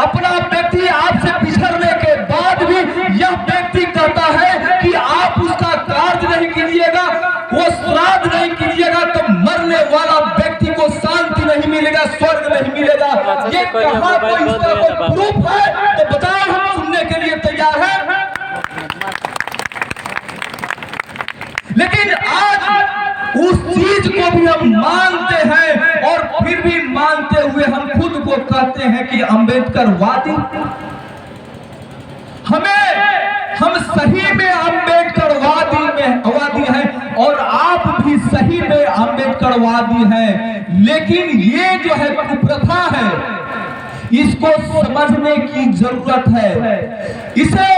अपना व्यक्ति आपसे बिछड़ने के बाद भी यह व्यक्ति कहता है कि आप उसका कार्य नहीं कीजिएगा, वो श्राद्ध नहीं कीजिएगा तो मरने वाला व्यक्ति को शांति नहीं मिलेगा, स्वर्ग नहीं मिलेगा। ये कहां कोई इसका कोई प्रूफ है तो बताओ, हम सुनने के लिए तैयार हैं। लेकिन आज उस चीज को भी हम मानते हैं और फिर भी मानते हुए हम खुद को कहते हैं कि अम्बेडकरवादी। हम सही में अम्बेडकरवादी हैं और आप भी सही में अम्बेडकरवादी हैं। लेकिन ये जो है कुप्रथा है, इसको समझने की जरूरत है, इसे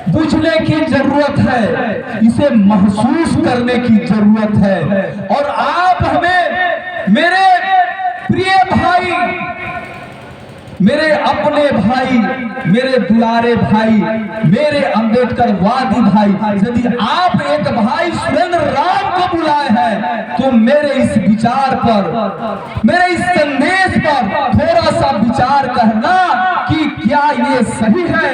बुझने की जरूरत है, इसे महसूस करने की जरूरत है। और आप हमें, मेरे प्रिय भाई, मेरे अपने भाई, मेरे दुलारे भाई, मेरे अम्बेडकरवादी भाई, यदि आप एक भाई सुरेंद्र राम को बुलाए हैं तो मेरे इस विचार पर, मेरे इस संदेश पर थोड़ा सा विचार करना कि क्या ये सही है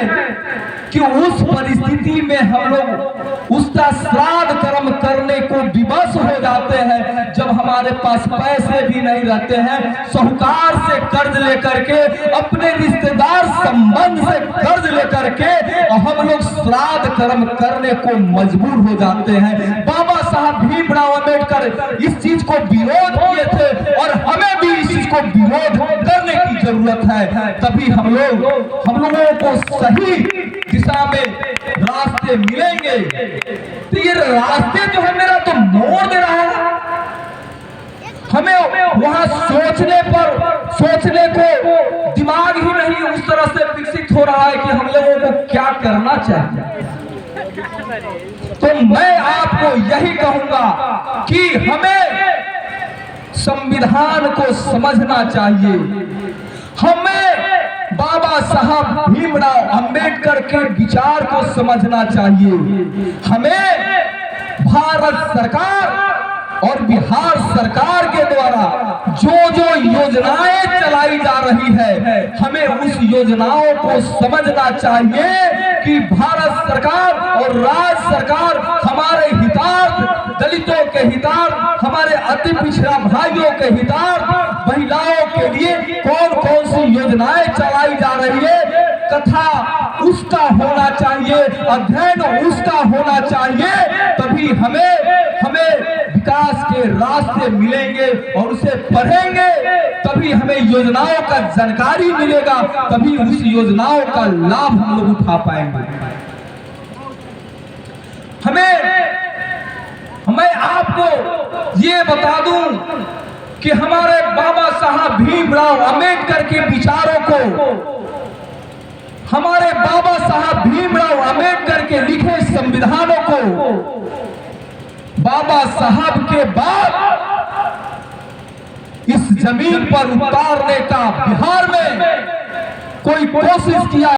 कि उस परिस्थिति में हम लोग उसका श्राद्ध कर्म करने को विवश हो जाते हैं जब हमारे पास पैसे भी नहीं रहते हैं, साहूकार से कर्ज लेकर के, अपने रिश्तेदार संबंध से कर्ज लेकर के हम लोग श्राद्ध कर्म करने को मजबूर हो जाते हैं। बाबा साहब भीमराव अम्बेडकर इस चीज को विरोध किए थे और हमें भी इस चीज को विरोध करने की जरूरत है, तभी हम लोगों को सही दिशा में रास्ते मिलेंगे। तो ये रास्ते जो है मेरा तो मोड़ दे रहा है, हमें वहां सोचने को दिमाग ही नहीं उस तरह से विकसित हो रहा है कि हम लोगों को क्या करना चाहिए। तो मैं आपको यही कहूंगा कि हमें संविधान को समझना चाहिए, हमें बाबा साहब भीमराव अंबेडकर के विचार को समझना चाहिए, हमें भारत सरकार और बिहार सरकार के द्वारा जो योजनाएं चलाई जा रही है, हमें उस योजनाओं को समझना चाहिए कि भारत सरकार और राज्य सरकार हमारे हितार्थ, दलितों के हितार्थ, हमारे अति पिछड़ा भाइयों के हितार्थ, महिलाओं के लिए कौन कौन सी योजनाएं चलाई जा रही है, कथा उसका होना चाहिए, अध्ययन उसका होना चाहिए, तभी हमें विकास के रास्ते मिलेंगे और उसे पढ़ेंगे, तभी हमें योजनाओं का जानकारी मिलेगा, तभी उस योजनाओं का लाभ हम लोग उठा पाएंगे। मैं आपको ये बता दूं कि हमारे बाबा साहब भीमराव अंबेडकर के विचारों को, हमारे बाबा साहब भीमराव अंबेडकर के लिखे संविधानों को बाबा साहब के बाद इस जमीन पर उतारने का बिहार में कोई कोशिश किया